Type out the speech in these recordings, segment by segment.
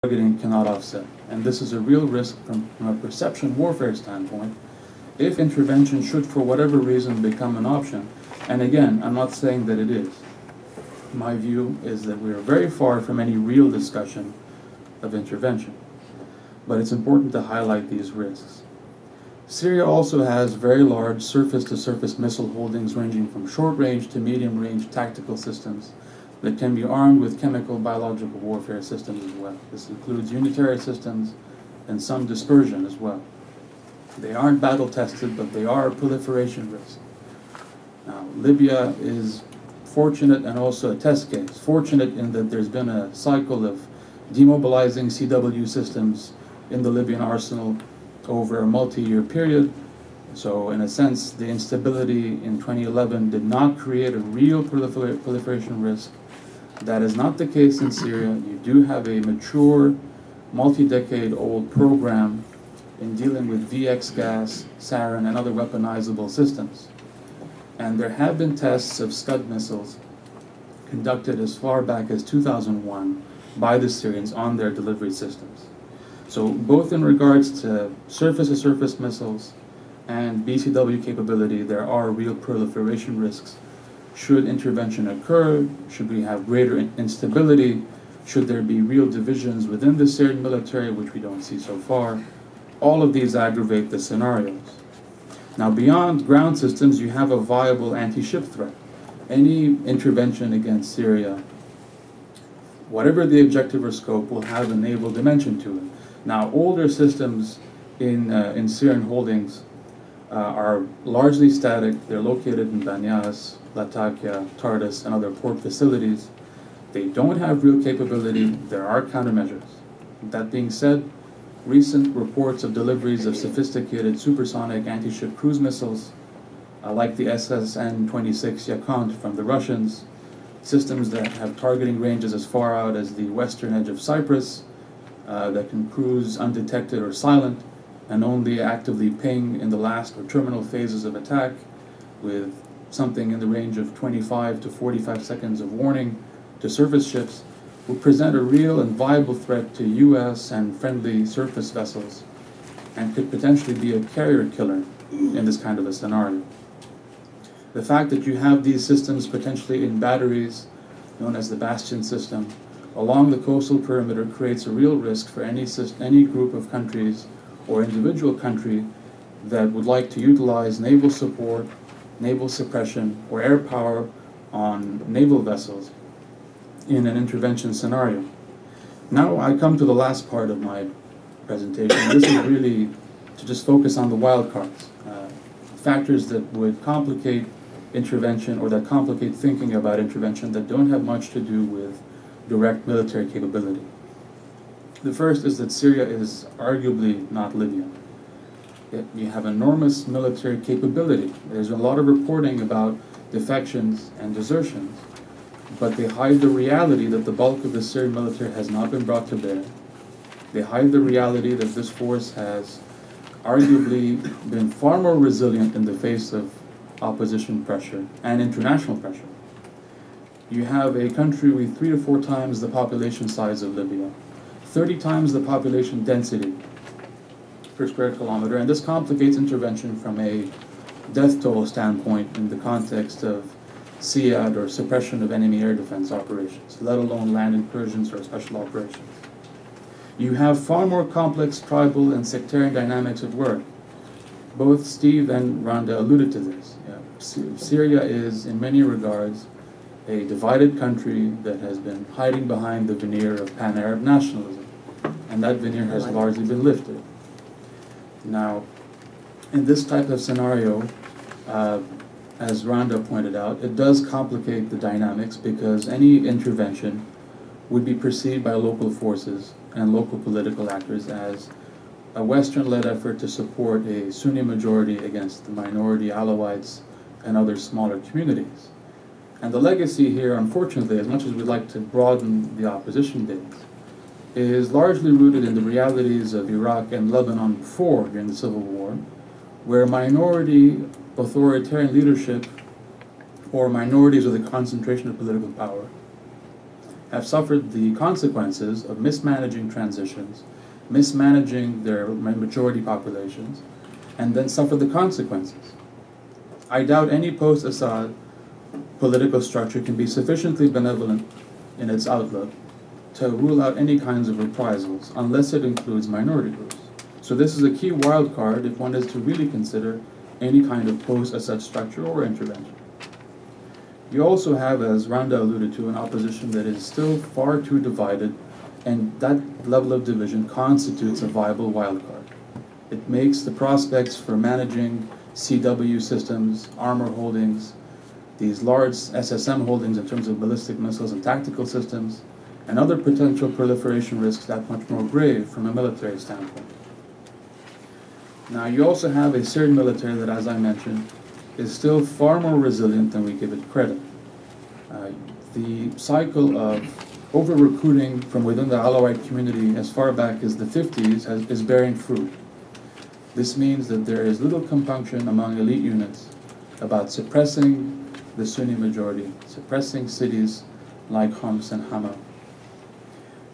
targeting cannot offset. And this is a real risk from a perception warfare standpoint. If intervention should, for whatever reason, become an option, and again, I'm not saying that it is. My view is that we are very far from any real discussion of intervention. But it's important to highlight these risks. Syria also has very large surface-to-surface missile holdings ranging from short-range to medium-range tactical systems that can be armed with chemical biological warfare systems as well. This includes unitary systems and some dispersion as well. They aren't battle-tested, but they are a proliferation risk. Now, Libya is fortunate and also a test case. Fortunate in that there's been a cycle of demobilizing CW systems in the Libyan arsenal over a multi-year period. So in a sense, the instability in 2011 did not create a real proliferation risk. That is not the case in Syria. You do have a mature, multi-decade-old program in dealing with VX gas, sarin, and other weaponizable systems. And there have been tests of Scud missiles conducted as far back as 2001 by the Syrians on their delivery systems. So both in regards to surface-to-surface missiles and BCW capability, there are real proliferation risks. Should intervention occur, should we have greater instability, should there be real divisions within the Syrian military, which we don't see so far, all of these aggravate the scenarios. Now, beyond ground systems, you have a viable anti-ship threat. Any intervention against Syria, whatever the objective or scope, will have a naval dimension to it. Now, older systems in Syrian holdings are largely static. They're located in Banyas, Latakia, Tartus, and other port facilities. They don't have real capability. There are countermeasures. That being said, recent reports of deliveries of sophisticated supersonic anti-ship cruise missiles, like the SSN-26 Yakunt from the Russians, systems that have targeting ranges as far out as the western edge of Cyprus, that can cruise undetected or silent, and only actively ping in the last or terminal phases of attack, with something in the range of 25 to 45 seconds of warning to surface ships, will present a real and viable threat to U.S. and friendly surface vessels, and could potentially be a carrier killer in this kind of a scenario. The fact that you have these systems potentially in batteries, known as the Bastion system, along the coastal perimeter creates a real risk for any group of countries or individual country that would like to utilize naval support, naval suppression, or air power on naval vessels in an intervention scenario. Now I come to the last part of my presentation. This is really to just focus on the wild cards, factors that would complicate intervention or that complicate thinking about intervention that don't have much to do with direct military capability. The first is that Syria is arguably not Libya. You have enormous military capability. There's a lot of reporting about defections and desertions, but they hide the reality that the bulk of the Syrian military has not been brought to bear. They hide the reality that this force has arguably been far more resilient in the face of opposition pressure and international pressure. You have a country with 3 to 4 times the population size of Libya, 30 times the population density per square kilometer, and this complicates intervention from a death toll standpoint in the context of SETA or suppression of enemy air defense operations, let alone land incursions or special operations. You have far more complex tribal and sectarian dynamics at work. Both Steve and Randa alluded to this. Syria is, in many regards, a divided country that has been hiding behind the veneer of pan-Arab nationalism, and that veneer has largely been lifted. Now, in this type of scenario, as Randa pointed out, it does complicate the dynamics because any intervention would be perceived by local forces and local political actors as a Western-led effort to support a Sunni majority against the minority Alawites and other smaller communities. And the legacy here, unfortunately, as much as we'd like to broaden the opposition base, is largely rooted in the realities of Iraq and Lebanon before, during the Civil War, where minority authoritarian leadership or minorities with a concentration of political power have suffered the consequences of mismanaging transitions, mismanaging their majority populations, and then suffer the consequences. I doubt any post-Assad political structure can be sufficiently benevolent in its outlook to rule out any kinds of reprisals unless it includes minority groups. So this is a key wild card if one is to really consider any kind of post-Assad structure or intervention. You also have, as Randa alluded to, an opposition that is still far too divided, and that level of division constitutes a viable wild card. It makes the prospects for managing CW systems, armor holdings, these large SSM holdings in terms of ballistic missiles and tactical systems, and other potential proliferation risks that much more grave from a military standpoint. Now, you also have a Syrian military that, as I mentioned, is still far more resilient than we give it credit. The cycle of over-recruiting from within the Alawite community as far back as the 50s is bearing fruit. This means that there is little compunction among elite units about suppressing the Sunni majority, suppressing cities like Homs and Hama.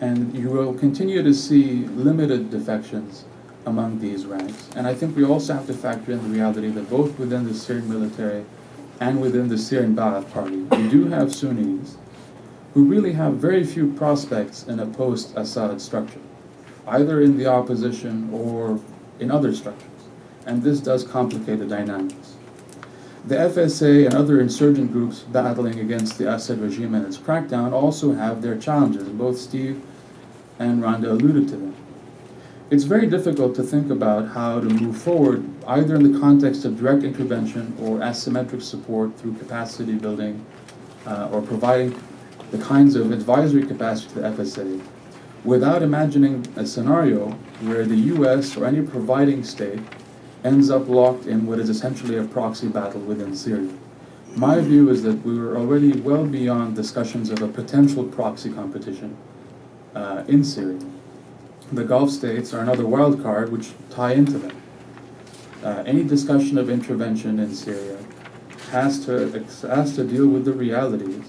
And you will continue to see limited defections among these ranks. And I think we also have to factor in the reality that both within the Syrian military and within the Syrian Ba'ath Party, we do have Sunnis who really have very few prospects in a post-Assad structure, either in the opposition or in other structures. And this does complicate the dynamics. The FSA and other insurgent groups battling against the Assad regime and its crackdown also have their challenges. Both Steve and Randa alluded to them. It's very difficult to think about how to move forward either in the context of direct intervention or asymmetric support through capacity building or providing the kinds of advisory capacity to the FSA without imagining a scenario where the US or any providing state ends up locked in what is essentially a proxy battle within Syria. My view is that we were already well beyond discussions of a potential proxy competition in Syria. The Gulf states are another wild card which tie into that. Any discussion of intervention in Syria has to deal with the realities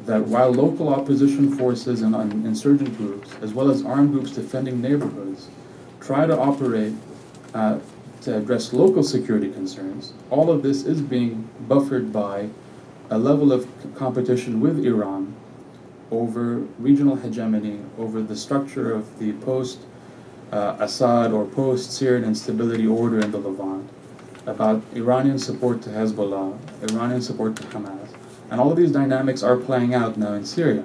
that while local opposition forces and insurgent groups, as well as armed groups defending neighborhoods, try to operate to address local security concerns, all of this is being buffered by a level of competition with Iran over regional hegemony, over the structure of the post-Assad or post-Syrian instability order in the Levant, about Iranian support to Hezbollah, Iranian support to Hamas. And all of these dynamics are playing out now in Syria.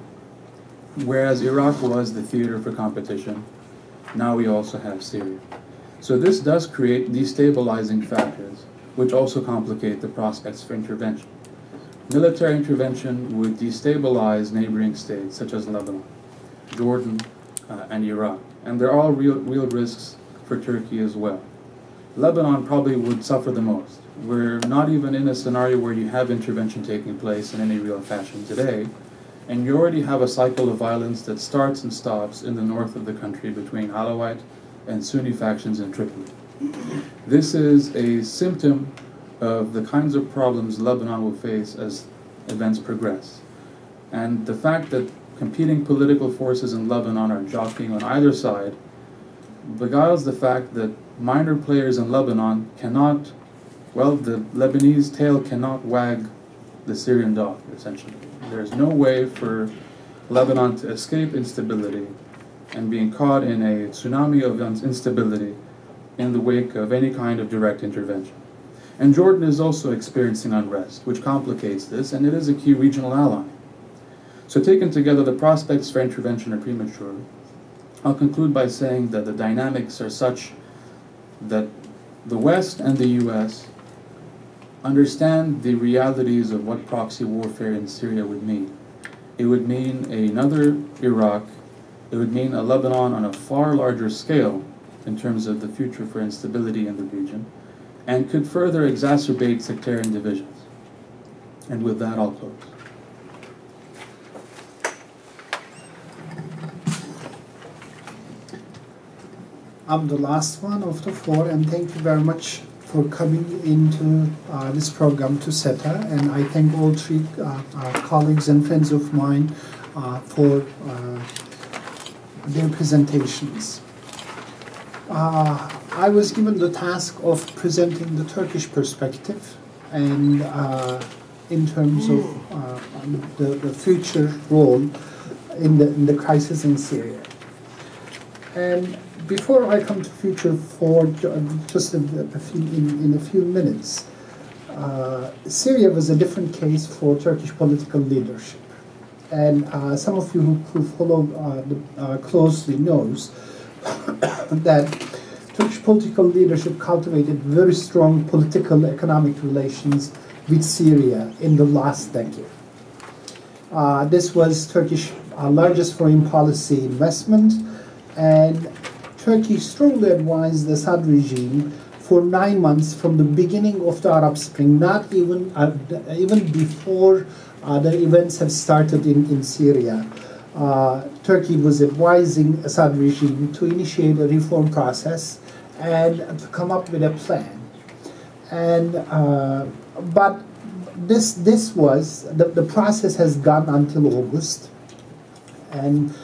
Whereas Iraq was the theater for competition, now we also have Syria. So this does create destabilizing factors, which also complicate the prospects for intervention. Military intervention would destabilize neighboring states such as Lebanon, Jordan, and Iraq. And there are real risks for Turkey as well. Lebanon probably would suffer the most. We're not even in a scenario where you have intervention taking place in any real fashion today, and you already have a cycle of violence that starts and stops in the north of the country between Alawite and Sunni factions in Tripoli. This is a symptom of the kinds of problems Lebanon will face as events progress. And the fact that competing political forces in Lebanon are jockeying on either side beguiles the fact that minor players in Lebanon cannot, well, the Lebanese tail cannot wag the Syrian dog, essentially. There's no way for Lebanon to escape instability and being caught in a tsunami of instability in the wake of any kind of direct intervention. And Jordan is also experiencing unrest, which complicates this, and it is a key regional ally. So taken together, the prospects for intervention are premature. I'll conclude by saying that the dynamics are such that the West and the US understand the realities of what proxy warfare in Syria would mean. It would mean another Iraq. It would mean a Lebanon on a far larger scale in terms of the future for instability in the region, and could further exacerbate sectarian divisions. And with that, I'll close. I'm the last one of the four, and thank you very much for coming into this program to SETA. And I thank all three colleagues and friends of mine for their presentations. I was given the task of presenting the Turkish perspective and in terms of the future role in the crisis in Syria. And before I come to future for just in a few minutes, Syria was a different case for Turkish political leadership. And some of you who follow closely knows that Turkish political leadership cultivated very strong political economic relations with Syria in the last decade. This was Turkish largest foreign policy investment, and Turkey strongly advised the Assad regime for 9 months from the beginning of the Arab Spring, not even before the events have started in Syria. Turkey was advising Assad regime to initiate a reform process and to come up with a plan. And but this was the process has gone until August, and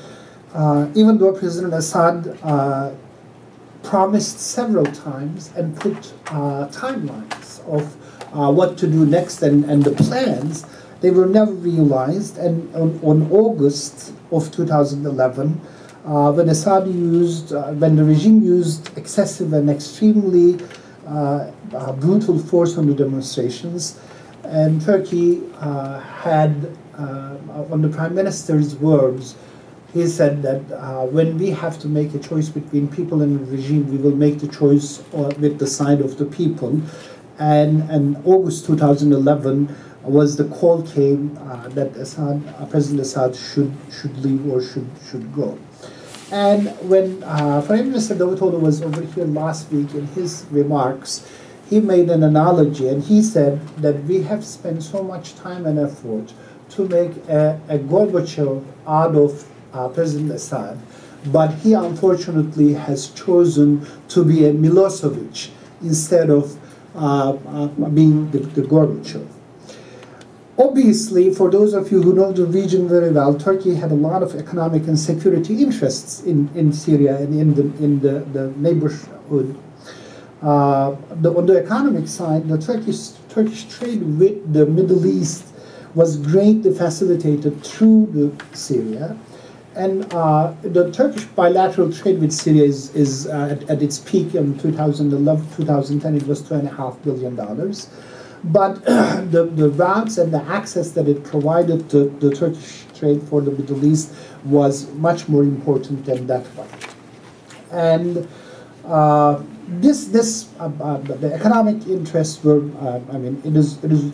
even though President Assad promised several times and put timelines of what to do next and the plans, they were never realized. And on August of 2011, when the regime used excessive and extremely brutal force on the demonstrations, and Turkey had, on the Prime Minister's words, he said that when we have to make a choice between people and the regime, we will make the choice with the side of the people. And August 2011 was the call came that President Assad should leave or should go. And when Prime Minister Davutoğlu was over here last week in his remarks, he made an analogy, and he said that we have spent so much time and effort to make a Gorbachev out of President Assad, but he unfortunately has chosen to be a Milosevic instead of being the Gorbachev. Obviously, for those of you who know the region very well, Turkey had a lot of economic and security interests in Syria and in the neighborhood. On the economic side, the Turkish trade with the Middle East was greatly facilitated through Syria. And the Turkish bilateral trade with Syria is at its peak in 2011, 2010, it was $2.5 billion. But the routes and the access that it provided to the Turkish trade for the Middle East was much more important than that one. And the economic interests were,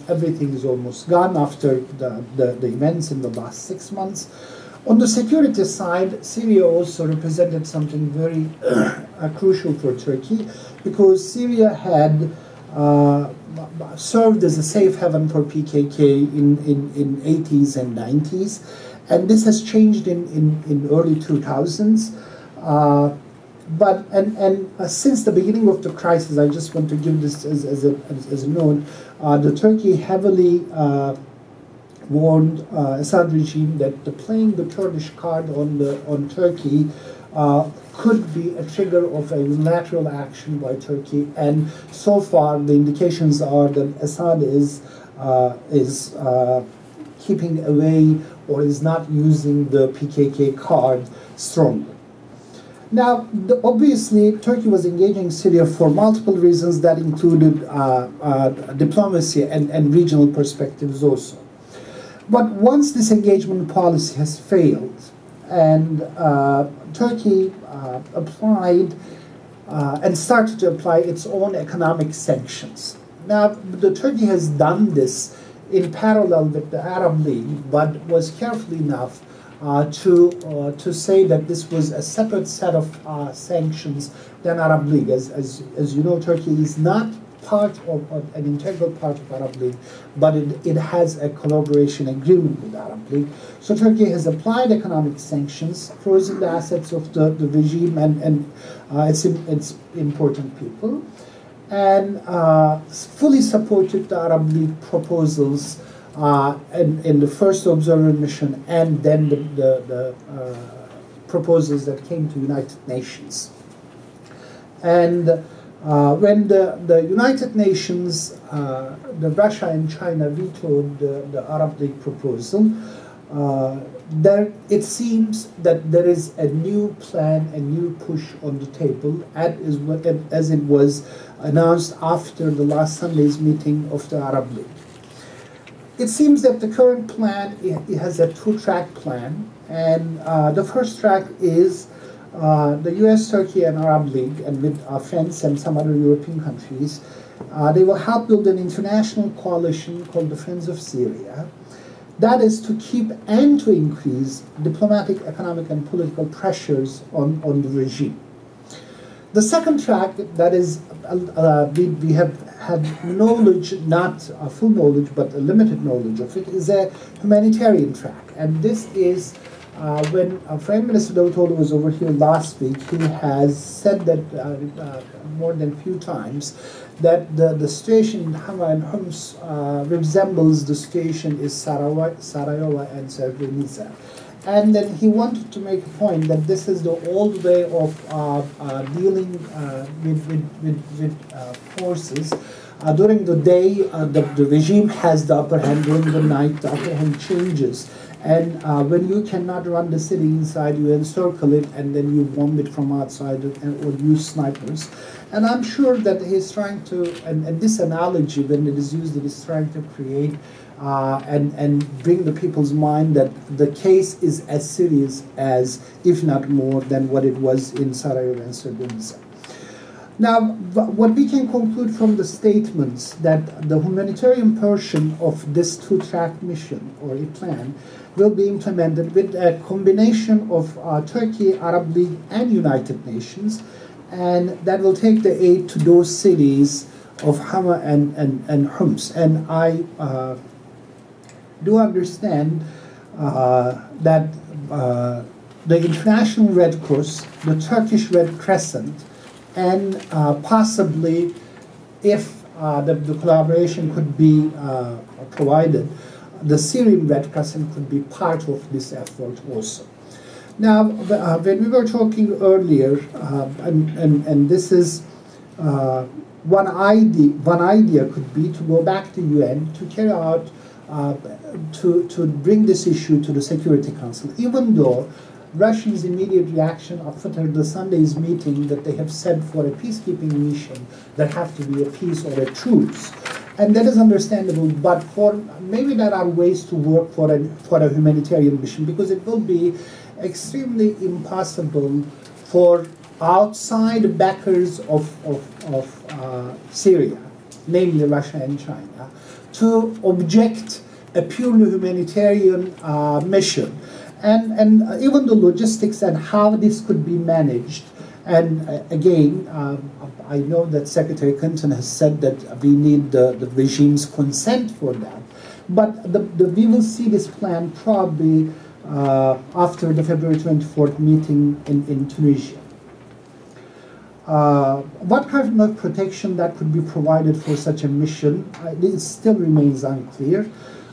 everything is almost gone after the events in the last 6 months. On the security side, Syria also represented something very crucial for Turkey, because Syria had served as a safe haven for PKK in 80s and 90s, and this has changed in early 2000s. Since the beginning of the crisis, I just want to give this as a note, the Turkey heavily warned Assad regime that playing the Kurdish card on Turkey could be a trigger of a unilateral action by Turkey, and so far the indications are that Assad is keeping away or is not using the PKK card strongly. Now, obviously, Turkey was engaging Syria for multiple reasons that included diplomacy and regional perspectives also. But once this engagement policy has failed, and Turkey applied and started to apply its own economic sanctions. Now, Turkey has done this in parallel with the Arab League, but was careful enough to say that this was a separate set of sanctions than Arab League. As you know, Turkey is not part of an integral part of Arab League, but it has a collaboration agreement with Arab League. So Turkey has applied economic sanctions, frozen the assets of the regime and its important people, and fully supported the Arab League proposals in the first observer mission, and then the proposals that came to United Nations. And when the United Nations, the Russia and China vetoed the Arab League proposal, there it seems that there is a new plan, a new push on the table, as it was announced after the last Sunday's meeting of the Arab League. It seems that the current plan, it has a two-track plan, and the first track is the US, Turkey, and Arab League, and with France and some other European countries, they will help build an international coalition called the Friends of Syria. That is to keep and to increase diplomatic, economic, and political pressures on the regime. The second track, that is, we have had knowledge, not full knowledge, but a limited knowledge of it, is a humanitarian track. And this is when Foreign Minister Davutoglu was over here last week, he has said that more than a few times, that the situation in Hama and Homs resembles the situation in Sarajevo and Srebrenica. And then he wanted to make a point that this is the old way of dealing with forces. During the day, the regime has the upper hand. During the night, the upper hand changes. And when you cannot run the city inside, you encircle it, and then you bomb it from outside or use snipers. And I'm sure that he's trying to, and this analogy, when it is used, it is trying to create and bring the people's mind that the case is as serious as, if not more, than what it was in Sarajevo and Srebrenica. Now, what we can conclude from the statements that the humanitarian portion of this two-track mission or a plan will be implemented with a combination of Turkey, Arab League, and United Nations, and that will take the aid to those cities of Hama and Homs. And I do understand that the International Red Cross, the Turkish Red Crescent, and possibly, if the collaboration could be provided, the Syrian Red Crescent could be part of this effort also. Now, when we were talking earlier, and this is one idea could be to go back to UN to carry out, to bring this issue to the Security Council, even though Russia's immediate reaction after the Sunday's meeting that they have said for a peacekeeping mission there have to be a peace or a truce. And that is understandable, but maybe there are ways to work for a humanitarian mission, because it will be extremely impossible for outside backers of Syria, namely Russia and China, to object a purely humanitarian mission. And even the logistics and how this could be managed. And again, I know that Secretary Clinton has said that we need the regime's consent for that. But we will see this plan probably after the February 24th meeting in Tunisia. What kind of protection that could be provided for such a mission, it still remains unclear.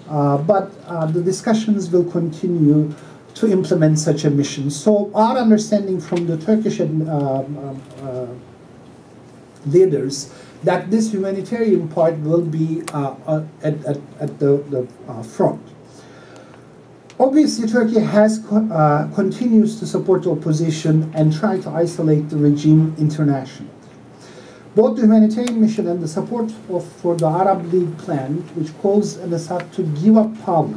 But the discussions will continue to implement such a mission. So our understanding from the Turkish leaders that this humanitarian part will be at the front. Obviously, Turkey continues to support the opposition and try to isolate the regime internationally. Both the humanitarian mission and the support for the Arab League plan, which calls on Assad to give up power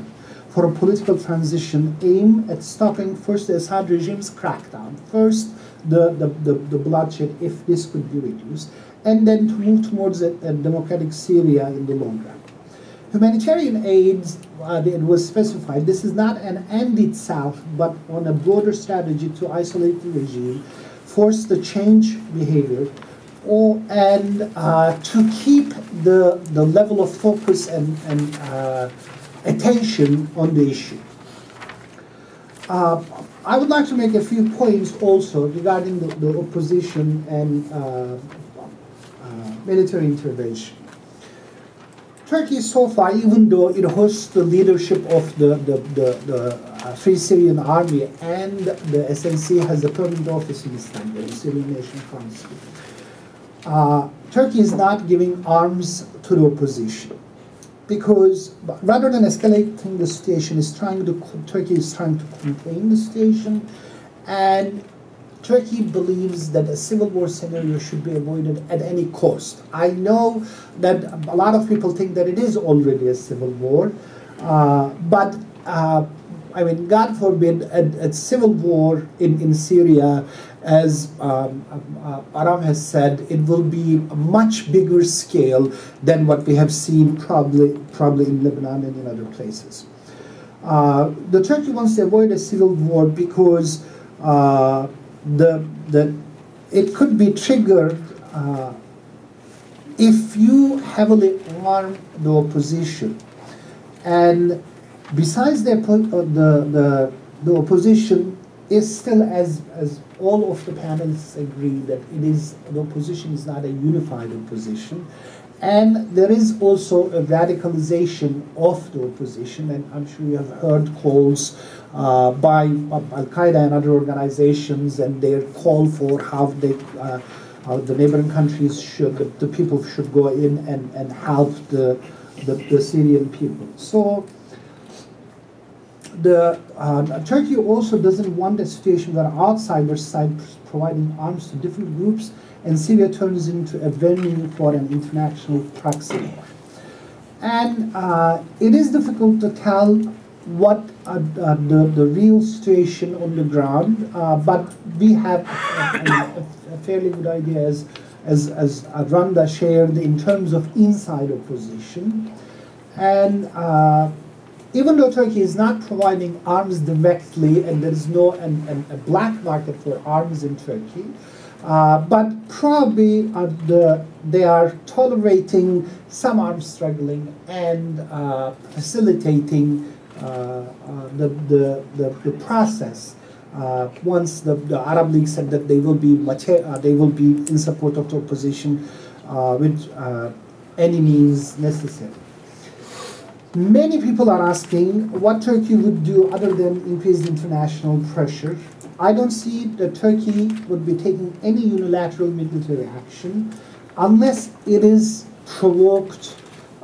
for a political transition, aim at stopping first the Assad regime's crackdown, first the bloodshed, if this could be reduced, and then to move towards a democratic Syria in the long run. Humanitarian aid, it was specified, this is not an end itself, but on a broader strategy to isolate the regime, force the change behavior, and to keep the level of focus and attention on the issue. I would like to make a few points also regarding the opposition and military intervention. Turkey so far, even though it hosts the leadership of the Free Syrian Army and the SNC has a permanent office in Istanbul, the Syrian Nation Council, Turkey is not giving arms to the opposition, because rather than escalating the situation, Turkey is trying to contain the situation, and Turkey believes that a civil war scenario should be avoided at any cost. I know that a lot of people think that it is already a civil war, but I mean, God forbid, a civil war in Syria, as Aram has said, it will be a much bigger scale than what we have seen probably in Lebanon and in other places. The Turkey wants to avoid a civil war because it could be triggered if you heavily arm the opposition, and besides the opposition is still, as all of the panelists agree, that the opposition is not a unified opposition, and there is also a radicalization of the opposition, and I'm sure you have heard calls by Al-Qaeda and other organizations, and their call for how the neighboring countries the people should go in and help the Syrian people. So Turkey also doesn't want a situation where outsiders start providing arms to different groups and Syria turns into a venue for an international proxy war. And it is difficult to tell what the real situation on the ground, but we have a fairly good idea, as Randa shared, in terms of inside opposition. And even though Turkey is not providing arms directly, and there is no a black market for arms in Turkey, but probably they are tolerating some arms struggling and facilitating the process. Once the Arab League said that they will be in support of the opposition with any means necessary. Many people are asking what Turkey would do other than increase international pressure. I don't see that Turkey would be taking any unilateral military action unless it is provoked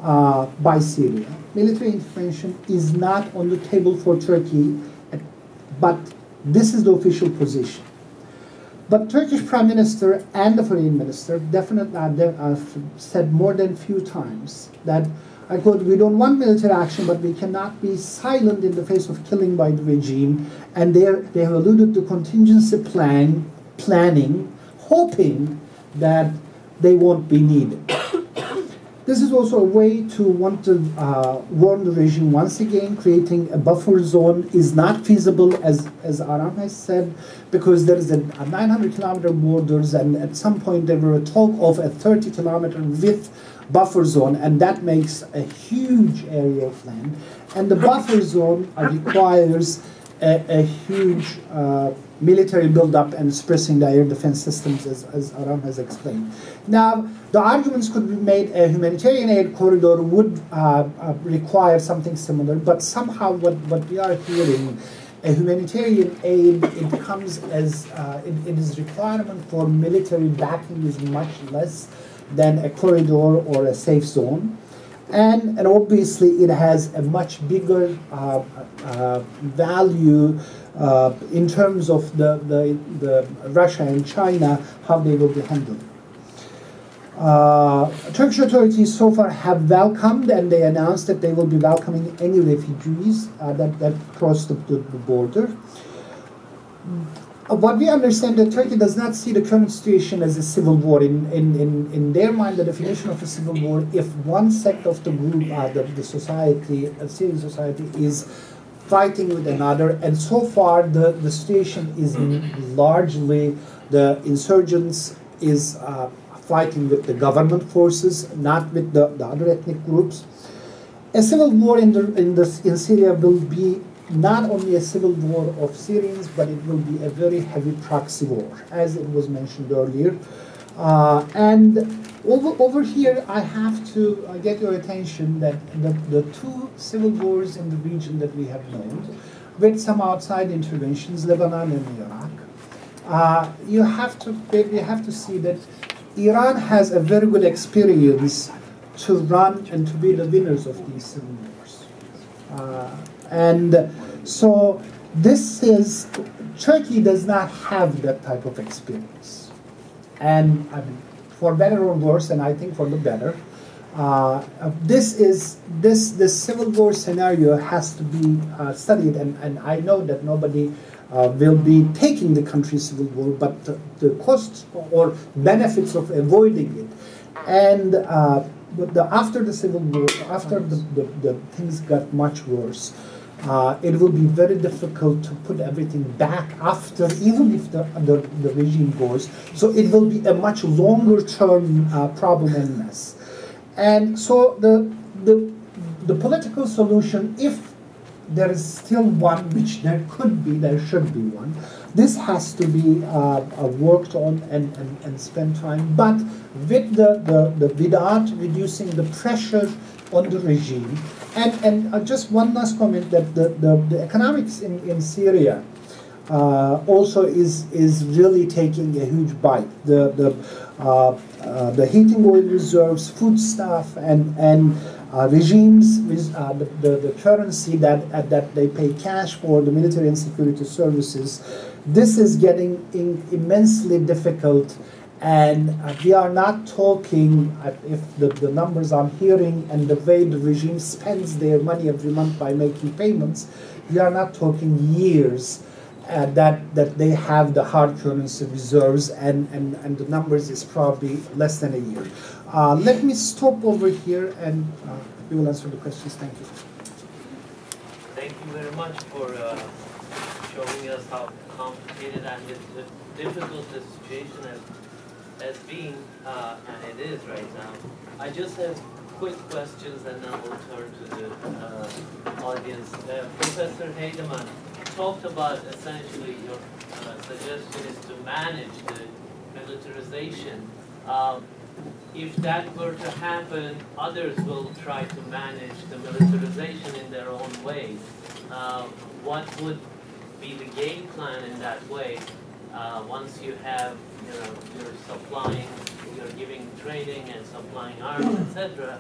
by Syria. Military intervention is not on the table for Turkey, but this is the official position. But Turkish Prime Minister and the Foreign Minister definitely have said more than a few times that, I quote, "We don't want military action, but we cannot be silent in the face of killing by the regime." And they have alluded to contingency planning, hoping that they won't be needed. This is also a way to want to warn the regime once again. Creating a buffer zone is not feasible, as Aram has said, because there is a 900-kilometer borders, and at some point there were a talk of a 30-kilometer width buffer zone, and that makes a huge area of land. And the buffer zone requires a huge military buildup and suppressing the air defense systems, as Aram has explained. Now, the arguments could be made a humanitarian aid corridor would require something similar, but somehow what we are hearing, a humanitarian aid, it comes as, it is requirement for military backing is much less than a corridor or a safe zone. And obviously it has a much bigger value in terms of the Russia and China, how they will be handled. Turkish authorities so far have welcomed, and they announced that they will be welcoming any refugees that cross the border. What we understand, that Turkey does not see the current situation as a civil war. In their mind, the definition of a civil war, if one sect of the group, the society, Syrian society, is fighting with another, and so far the situation is largely the insurgents is fighting with the government forces, not with the other ethnic groups. A civil war in Syria will be not only a civil war of Syrians, but it will be a very heavy proxy war, as it was mentioned earlier. And over here, I have to get your attention that the two civil wars in the region that we have known, with some outside interventions, Lebanon and Iraq, you have to see that Iran has a very good experience to run and to be the winners of these civil wars. And so Turkey does not have that type of experience. And I mean, for better or worse, and I think for the better, this civil war scenario has to be studied, and I know that nobody will be taking the country's civil war, but the costs or benefits of avoiding it, and after the civil war, after the things got much worse, it will be very difficult to put everything back after, even if the regime goes. So it will be a much longer term problem and mess. And so the political solution, if there is still one, which there should be one, this has to be worked on and spend time, but without reducing the pressure on the regime. And just one last comment, that the economics in Syria also is really taking a huge bite. The heating oil reserves, foodstuff, and regimes with the currency that they pay cash for the military and security services. This is getting immensely difficult. And we are not talking, if the numbers I'm hearing and the way the regime spends their money every month by making payments, we are not talking years that they have the hard currency reserves, and the numbers is probably less than a year. Let me stop over here, and we will answer the questions. Thank you. Thank you very much for showing us how complicated and difficult the situation has been, and it is right now. I just have quick questions, and then we'll turn to the audience. Professor Heydemann talked about essentially your suggestion is to manage the militarization. If that were to happen, others will try to manage the militarization in their own way. What would be the game plan in that way? Once you have, you're supplying, you're giving training and supplying arms, etc.,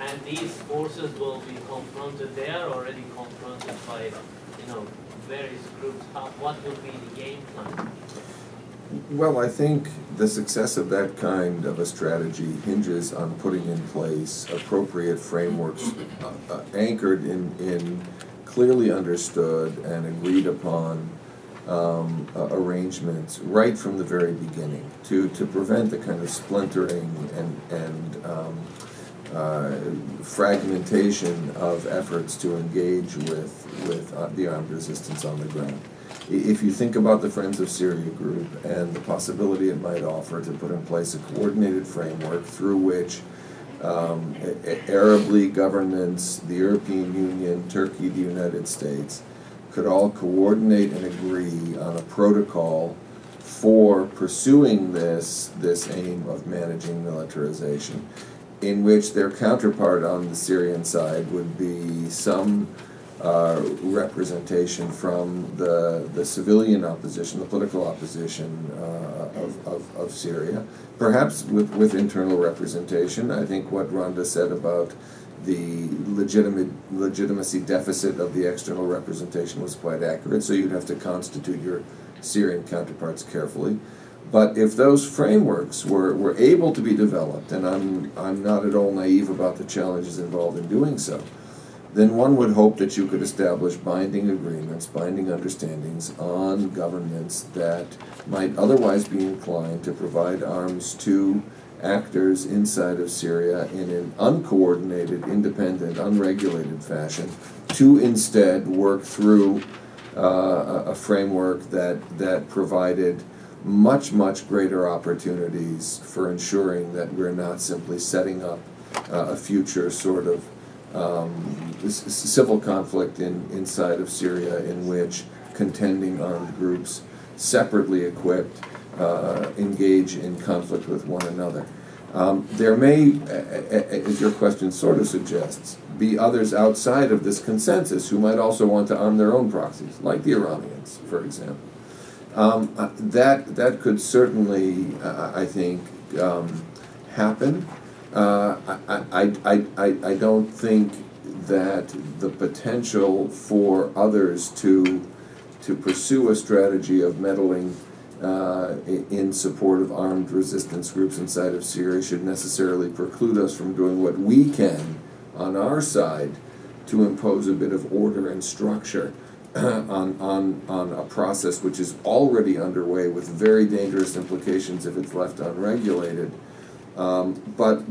and these forces will be confronted. They are already confronted by, various groups. What would be the game plan? Well, I think the success of that kind of a strategy hinges on putting in place appropriate frameworks anchored in clearly understood and agreed upon arrangements right from the very beginning to prevent the kind of splintering and fragmentation of efforts to engage with the armed resistance on the ground. If you think about the Friends of Syria group and the possibility it might offer to put in place a coordinated framework through which Arab League governments, the European Union, Turkey, the United States, could all coordinate and agree on a protocol for pursuing this aim of managing militarization, in which their counterpart on the Syrian side would be some representation from the civilian opposition, the political opposition of Syria, perhaps with internal representation. I think what Randa said about the legitimacy deficit of the external representation was quite accurate, so you'd have to constitute your Syrian counterparts carefully. But if those frameworks were able to be developed, and I'm not at all naive about the challenges involved in doing so, then one would hope that you could establish binding agreements, binding understandings on governments that might otherwise be inclined to provide arms to actors inside of Syria in an uncoordinated, independent, unregulated fashion, to instead work through a framework that provided much greater opportunities for ensuring that we're not simply setting up a future sort of civil conflict inside of Syria in which contending armed groups, separately equipped, engage in conflict with one another. There may, as your question sort of suggests, be others outside of this consensus who might also want to arm their own proxies, like the Iranians, for example. That could certainly, I think, happen. I don't think that the potential for others to pursue a strategy of meddling in support of armed resistance groups inside of Syria should necessarily preclude us from doing what we can on our side to impose a bit of order and structure on a process which is already underway with very dangerous implications if it's left unregulated. But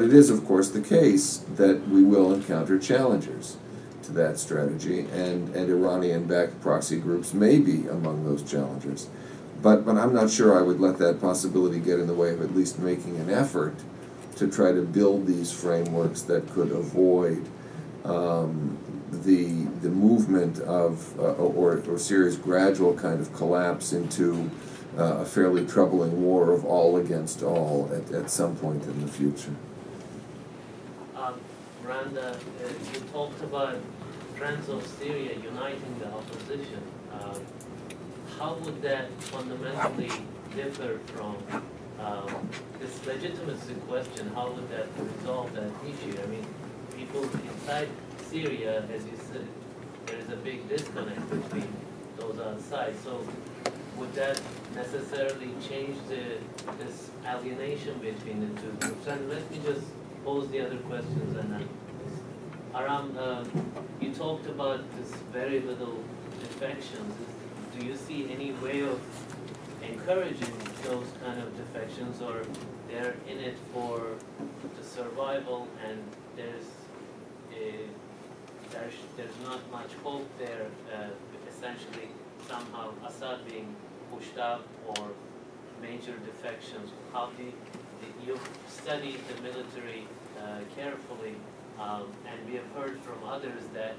it is, of course, the case that we will encounter challengers to that strategy, and Iranian-backed proxy groups may be among those challengers. But I'm not sure I would let that possibility get in the way of at least making an effort to try to build these frameworks that could avoid the movement of or Syria's gradual kind of collapse into a fairly troubling war of all against all at some point in the future. Randa, you talked about Friends of Syria uniting the opposition. How would that fundamentally differ from this legitimacy question? How would that resolve that issue? I mean, people inside Syria, as you said, there is a big disconnect between those outside. So would that necessarily change this alienation between the two groups? And let me just pose the other questions. And then, Aram, you talked about this very little defections. Do you see any way of encouraging those kind of defections, or they're in it for the survival and there's not much hope there, essentially somehow Assad being pushed out or major defections? How do you've studied the military carefully, and we have heard from others that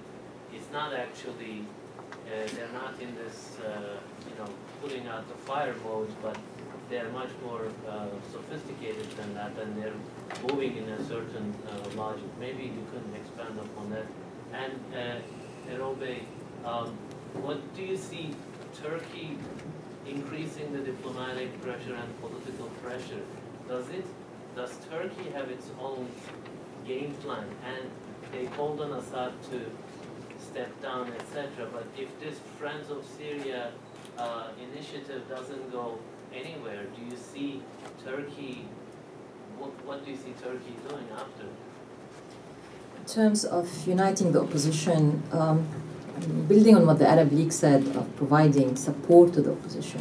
it's not actually they're not in this, putting out the fire mode, but they're much more sophisticated than that, and they're moving in a certain logic. Maybe you couldn't expand upon that. And Erol Bey, what do you see Turkey increasing the diplomatic pressure and political pressure? Does Turkey have its own game plan? And they called on Assad to step down, etc. But if this Friends of Syria initiative doesn't go anywhere, do you see Turkey, what do you see Turkey doing after? In terms of uniting the opposition, building on what the Arab League said of providing support to the opposition,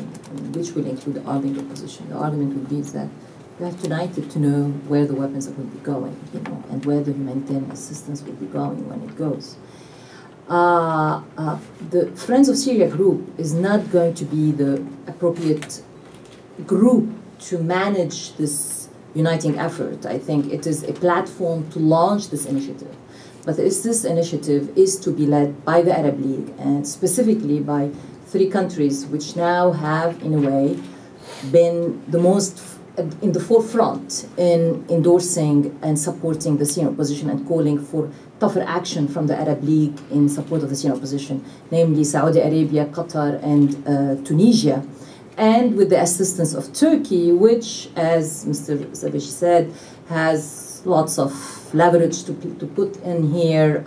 which will include arming the opposition, the argument would be that you have to unite it to know where the weapons will be going, and where the humanitarian assistance will be going when it goes. The Friends of Syria group is not going to be the appropriate group to manage this uniting effort. I think it is a platform to launch this initiative. But this initiative is to be led by the Arab League, and specifically by 3 countries which now have, in a way, been the most in the forefront in endorsing and supporting the Syrian opposition and calling for tougher action from the Arab League in support of the Syrian opposition, namely Saudi Arabia, Qatar, and Tunisia, and with the assistance of Turkey, which, as Mr. Cebeci said, has lots of leverage to put in here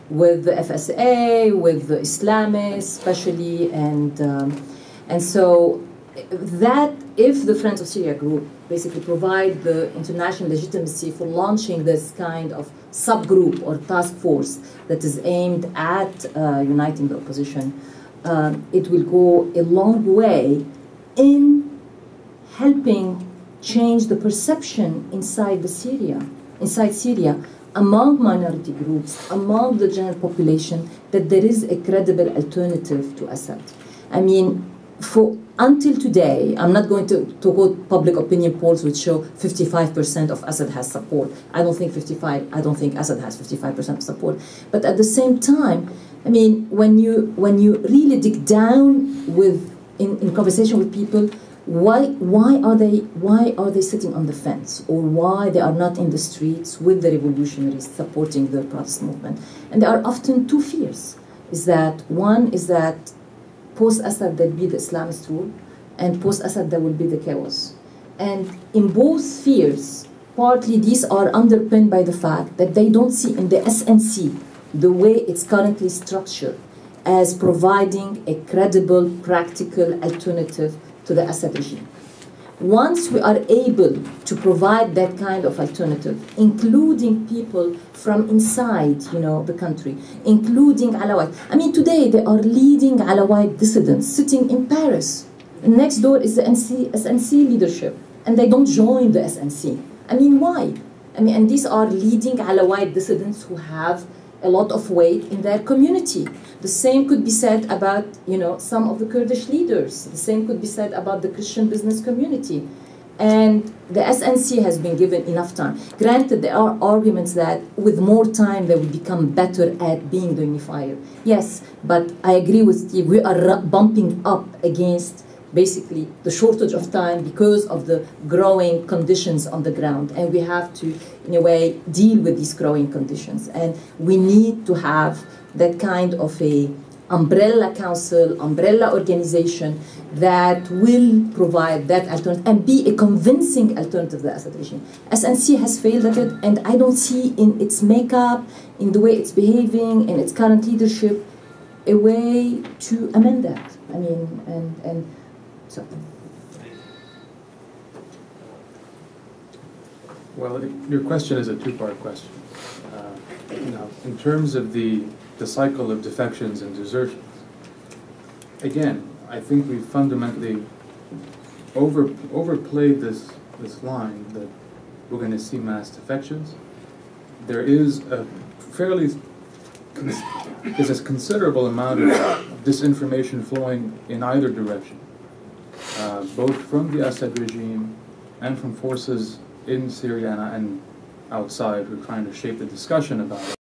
with the FSA, with the Islamists especially, and so that if the Friends of Syria group basically provide the international legitimacy for launching this kind of subgroup or task force that is aimed at uniting the opposition, it will go a long way in helping change the perception inside Syria, among minority groups, among the general population, that there is a credible alternative to Assad. I mean, until today, I'm not going to quote public opinion polls which show 55% of Assad has support. I don't think Assad has 55% of support. But at the same time, I mean, when you really dig down in conversation with people, why are they sitting on the fence, or why they are not in the streets with the revolutionaries supporting the protest movement? And there are often two fears. One is that post-Assad there will be the Islamist rule, and post-Assad there will be the chaos. And in both fears, partly these are underpinned by the fact that they don't see in the SNC, the way it's currently structured, as providing a credible, practical alternative to the Assad regime. Once we are able to provide that kind of alternative, including people from inside, the country, including Alawite. I mean, today there are leading Alawite dissidents sitting in Paris. Next door is the SNC leadership, and they don't join the SNC. I mean, why? I mean, and these are leading Alawite dissidents who have a lot of weight in their community. The same could be said about, some of the Kurdish leaders. The same could be said about the Christian business community. And the SNC has been given enough time. Granted, there are arguments that with more time they will become better at being the unifier. Yes, but I agree with Steve. We are bumping up against basically the shortage of time because of the growing conditions on the ground. And we have to, in a way, deal with these growing conditions. And we need to have that kind of a umbrella council, umbrella organization that will provide that alternative and be a convincing alternative to the Assad regime. SNC has failed at it, and I don't see in its makeup, in the way it's behaving, in its current leadership, a way to amend that. I mean, so. Well, your question is a two-part question. In terms of the cycle of defections and desertions, again, I think we fundamentally overplayed this line that we're going to see mass defections. There is a considerable amount of disinformation flowing in either direction, both from the Assad regime and from forces in Syria and outside who are trying to shape the discussion about it.